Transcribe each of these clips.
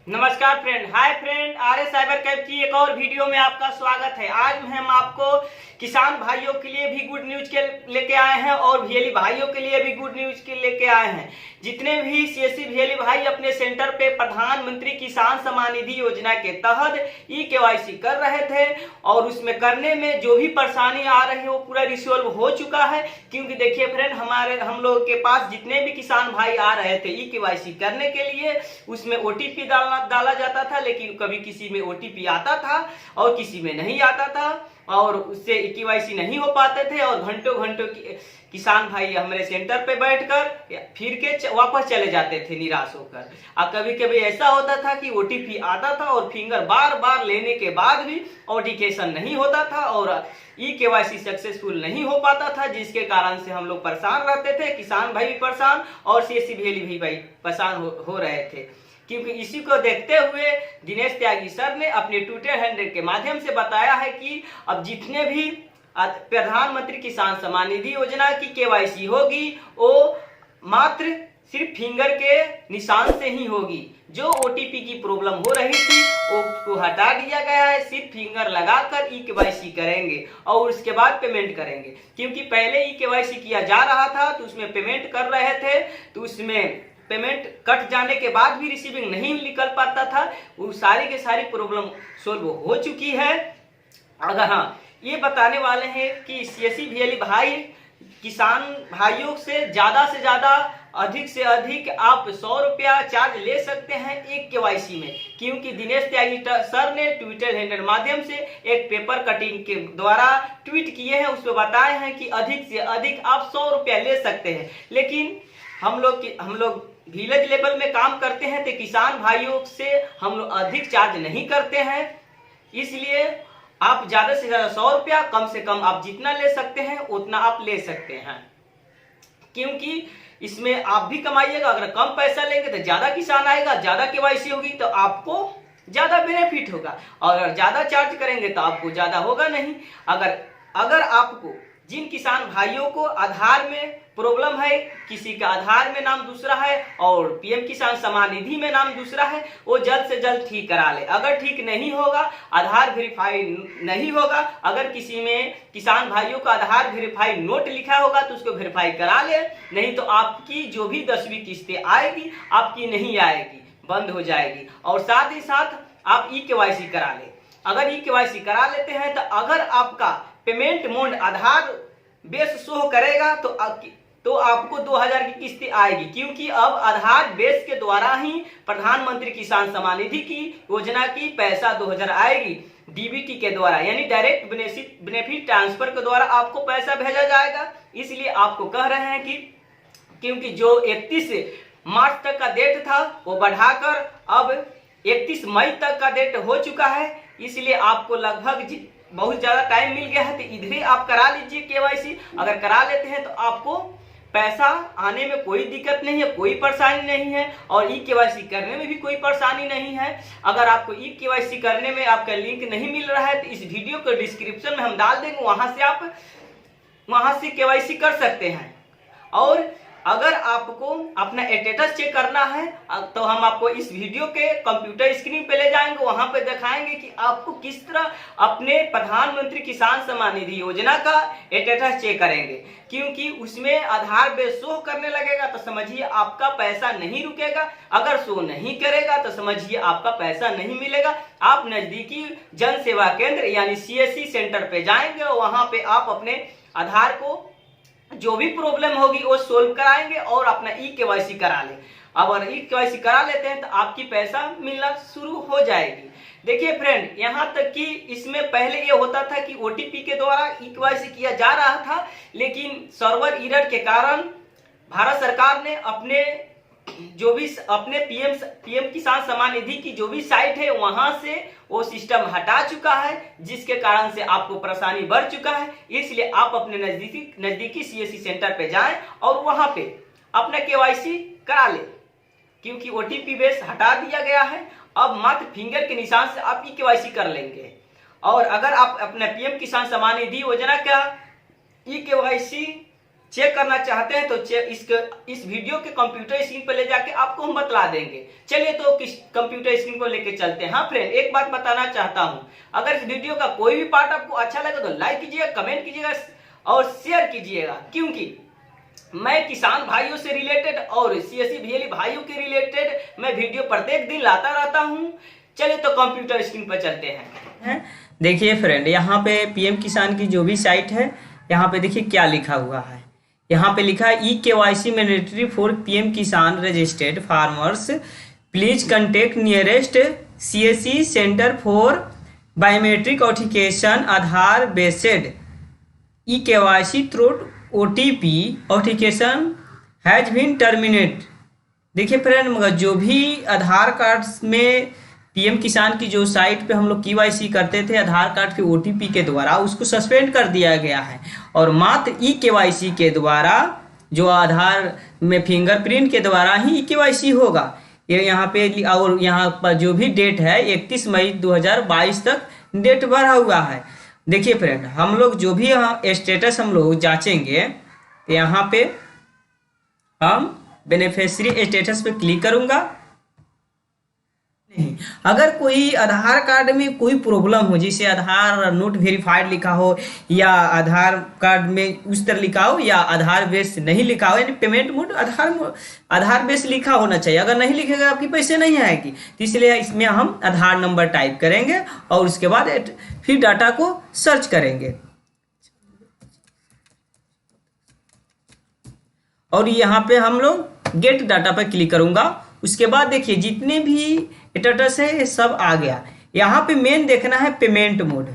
नमस्कार friend, hi friend, R S cyber cab की एक और वीडियो में आपका स्वागत है। आज हम आपको किसान भाइयों के लिए भी गुड न्यूज के लेके आए हैं और भीएलई भाइयों के लिए भी गुड न्यूज के लेके आए हैं। जितने भी सीएससी भीएलई भाई अपने सेंटर पे प्रधानमंत्री किसान सम्मान निधि योजना के तहत केवाईसी कर रहे थे और उसमें करने में जो भी परेशानी आ रही है वो पूरा रिसॉल्व हो चुका है। क्योंकि देखिए फ्रेंड, हम लोगों के पास जितने भी किसान भाई आ रहे थे केवाईसी करने के लिए, उसमें ओटीपी डाला जाता था, लेकिन कभी किसी में ओटीपी आता था और किसी में नहीं आता था और उससे केवाईसी नहीं हो पाते थे और घंटों घंटों किसान भाई हमारे सेंटर पे बैठकर फिर के वापस चले जाते थे निराश होकर। और कभी कभी ऐसा होता था कि ओटीपी आता था और फिंगर बार बार लेने के बाद भी ऑथेंटिकेशन नहीं होता था और केवाईसी सक्सेसफुल नहीं हो पाता था, जिसके कारण से हम लोग परेशान रहते थे, किसान भाई भी परेशान और सीएससी भीएलई भी भाई परेशान हो रहे थे। क्योंकि इसी को देखते हुए दिनेश त्यागी सर ने अपने ट्विटर हैंडल के माध्यम से बताया है कि अब जितने भी प्रधानमंत्री किसान सम्मान निधि योजना की केवाईसी होगी वो मात्र सिर्फ फिंगर के निशान से ही होगी। जो ओटीपी की प्रॉब्लम हो रही थी उसको हटा दिया गया है, सिर्फ फिंगर लगाकर केवाईसी करेंगे और उसके बाद पेमेंट करेंगे। क्योंकि पहले केवाईसी किया जा रहा था तो उसमें पेमेंट कर रहे थे तो उसमें पेमेंट कट जाने के बाद भी रिसीविंग नहीं निकल पाता था। वो सारी के सारी प्रॉब्लम सोल्व हो चुकी है। अगर हाँ, ये बताने वाले हैं कि सीएससी भीएलई भाई किसान भाइयों से ज्यादा अधिक से अधिक आप 100 रुपया चार्ज ले सकते हैं एक केवाईसी में। क्योंकि दिनेश त्यागी सर ने ट्विटर हैंडल माध्यम से एक पेपर कटिंग के द्वारा ट्वीट किए हैं, उसमें बताए हैं कि अधिक से अधिक आप 100 रुपया ले सकते हैं। लेकिन हम लोग विलेज लेवल में काम करते हैं तो किसान भाइयों से हम लोग अधिक चार्ज नहीं करते हैं, इसलिए आप ज्यादा से ज्यादा 100 रुपया, कम से कम आप जितना ले सकते हैं उतना आप ले सकते हैं। क्योंकि इसमें आप भी कमाइएगा, अगर कम पैसा लेंगे तो ज्यादा किसान आएगा, ज्यादा केवाईसी होगी तो आपको ज्यादा बेनिफिट होगा और अगर ज्यादा चार्ज करेंगे तो आपको ज्यादा होगा नहीं। अगर आपको जिन किसान भाइयों को आधार में प्रॉब्लम है, किसी का आधार में नाम दूसरा है और पीएम किसान सम्मान निधि में नाम दूसरा है, वो जल्द से जल्द ठीक करा ले। अगर ठीक नहीं होगा, आधार वेरीफाई नहीं होगा, अगर किसी में किसान भाइयों का आधार वेरीफाई नोट लिखा होगा तो उसको वेरीफाई करा ले, नहीं तो आपकी जो भी 10वीं किस्तें आएगी आपकी नहीं आएगी, बंद हो जाएगी। और साथ ही साथ आप केवाईसी करा ले। अगर केवाईसी करा लेते हैं तो अगर आपका पेमेंट मोड आधार बेस शो करेगा तो आपको 2000 की किस्तें आएगी। क्योंकि अब आधार बेस के द्वारा ही प्रधानमंत्री किसान सम्मान निधि की योजना की पैसा 2000 आएगी। डीबीटी के द्वारा यानी डायरेक्ट बेनिफिट ट्रांसफर के द्वारा आपको पैसा भेजा जाएगा। इसलिए आपको कह रहे हैं कि क्योंकि जो 31 मार्च तक का डेट था वो बढ़ाकर अब 31 मई तक का डेट हो चुका है, इसलिए आपको लगभग बहुत ज्यादा टाइम मिल गया है। तो इधर ही आप करा लीजिए केवाईसी। अगर करा लेते हैं तो आपको पैसा आने में कोई दिक्कत नहीं है, कोई परेशानी नहीं है और केवाईसी करने में भी कोई परेशानी नहीं है। अगर आपको केवाईसी करने में आपका लिंक नहीं मिल रहा है तो इस वीडियो को डिस्क्रिप्शन में हम डाल देंगे, वहां से केवाईसी कर सकते हैं। और अगर आपको अपना स्टेटस चेक करना है तो हम आपको इस वीडियो के कंप्यूटर स्क्रीन पे ले जाएंगे, वहां पे दिखाएंगे कि आपको किस तरह अपने प्रधानमंत्री किसान सम्मान निधि योजना का स्टेटस चेक करेंगे। क्योंकि उसमें आधार बेस शो करने लगेगा तो समझिए आपका पैसा नहीं रुकेगा, अगर शो नहीं करेगा तो समझिए आपका पैसा नहीं मिलेगा। आप नजदीकी जन सेवा केंद्र यानी सीएससी सेंटर पे जाएंगे और वहां पे आप अपने आधार को जो भी प्रॉब्लम होगी वो सोल्व कराएंगे और अपना केवाईसी करा ले। अगर केवाईसी करा लेते हैं तो आपकी पैसा मिलना शुरू हो जाएगी। देखिए फ्रेंड, यहाँ तक कि इसमें पहले ये होता था कि ओटीपी के द्वारा केवाईसी किया जा रहा था, लेकिन सर्वर एरर के कारण भारत सरकार ने अपने पीएम किसान सम्मान निधि की जो भी साइट है वहां से वो सिस्टम हटा चुका है, जिसके कारण से आपको परेशानी बढ़ चुका है। इसलिए आप अपने नजदीकी सीएससी सेंटर पे जाएं और वहां पे अपना केवाईसी करा ले। क्योंकि ओटीपी बेस हटा दिया गया है, अब मात्र फिंगर के निशान से आप केवाईसी कर लेंगे। और अगर आप अपने पीएम किसान सम्मान निधि योजना का केवाईसी चेक करना चाहते हैं तो इस वीडियो के कंप्यूटर स्क्रीन पर ले जाके आपको हम बतला देंगे। चलिए तो किस कंप्यूटर स्क्रीन को लेके चलते हैं। हाँ फ्रेंड, एक बात बताना चाहता हूं, अगर इस वीडियो का कोई भी पार्ट आपको अच्छा लगे तो लाइक कीजिएगा, कमेंट कीजिएगा और शेयर कीजिएगा, क्योंकि मैं किसान भाइयों से रिलेटेड और सीएससी बीएलई भाइयों के रिलेटेड मैं वीडियो प्रत्येक दिन लाता रहता हूं। चलिए तो कंप्यूटर स्क्रीन पर चलते हैं। देखिए फ्रेंड, यहाँ पे पीएम किसान की जो भी साइट है, यहाँ पे देखिए क्या लिखा हुआ है। यहाँ पे लिखा है KYC mandatory for PM Kisan registered farmers, please contact nearest CSC centre for biometric authentication Aadhaar based KYC through OTP authentication has been terminate. देखिए फ्रेंड, मगर जो भी आधार कार्ड में पीएम किसान की जो साइट पे हम लोग KYC करते थे आधार कार्ड के OTP के द्वारा, उसको सस्पेंड कर दिया गया है और मात्र KYC के द्वारा, जो आधार में फिंगरप्रिंट के द्वारा ही KYC होगा। ये यहाँ पे और यहाँ पर जो भी डेट है 31 मई 2022 तक डेट बढ़ा हुआ है। देखिए फ्रेंड, हम लोग जो भी यहाँ स्टेटस हम लोग जांचेंगे, यहाँ पे हम बेनिफिशियरी स्टेटस पे क्लिक करूंगा। नहीं, अगर कोई आधार कार्ड में कोई प्रॉब्लम हो, जैसे आधार नोट वेरीफाइड लिखा हो या आधार कार्ड में उस तरह लिखा हो या आधार बेस नहीं लिखा हो, यानी पेमेंट मोड आधार बेस लिखा होना चाहिए। अगर नहीं लिखेगा आपके पैसे नहीं आएगी, तो इसलिए इसमें हम आधार नंबर टाइप करेंगे और उसके बाद फिर डाटा को सर्च करेंगे। और यहाँ पे हम लोग गेट डाटा पर क्लिक करूंगा। उसके बाद देखिए जितने भी स्टेटस है ये सब आ गया। यहाँ पे मेन देखना है पेमेंट मोड।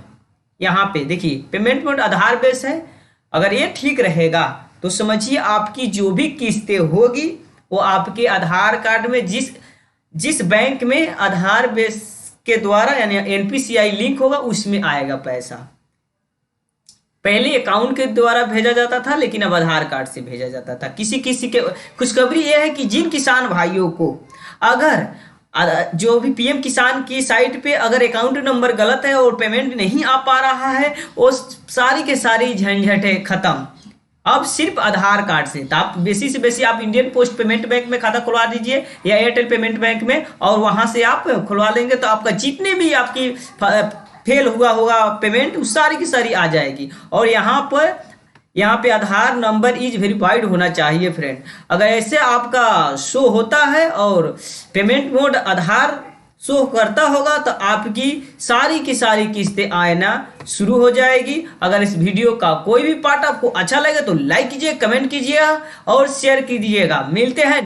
यहाँ पे देखिए पेमेंट मोड आधार बेस है। अगर ये ठीक रहेगा तो समझिए आपकी जो भी किस्तें होगी वो आपके आधार कार्ड में जिस बैंक में आधार बेस के द्वारा यानी NPCI लिंक होगा उसमें आएगा पैसा। पहले अकाउंट के द्वारा भेजा जाता था, लेकिन अब आधार कार्ड से भेजा जाता था। किसी के खुशखबरी यह है कि जिन किसान भाइयों को अगर जो भी पीएम किसान की साइट पे अगर अकाउंट नंबर गलत है और पेमेंट नहीं आ पा रहा है, वो सारी के सारी झंझटें खत्म अब सिर्फ आधार कार्ड से। तो आप बेसी से बेसी आप इंडियन पोस्ट पेमेंट बैंक में खाता खुलवा दीजिए या एयरटेल पेमेंट बैंक में, और वहां से आप खुलवा लेंगे तो आपका जितने भी आपकी फेल हुआ होगा पेमेंट, उस सारी की सारी आ जाएगी। और यहाँ पे आधार नंबर इज वेरीफाइड होना चाहिए फ्रेंड। अगर ऐसे आपका शो होता है और पेमेंट मोड आधार शो करता होगा तो आपकी सारी की सारी किस्तें आना शुरू हो जाएगी। अगर इस वीडियो का कोई भी पार्ट आपको अच्छा लगे तो लाइक कीजिए, कमेंट कीजिएगा और शेयर कीजिएगा। मिलते हैं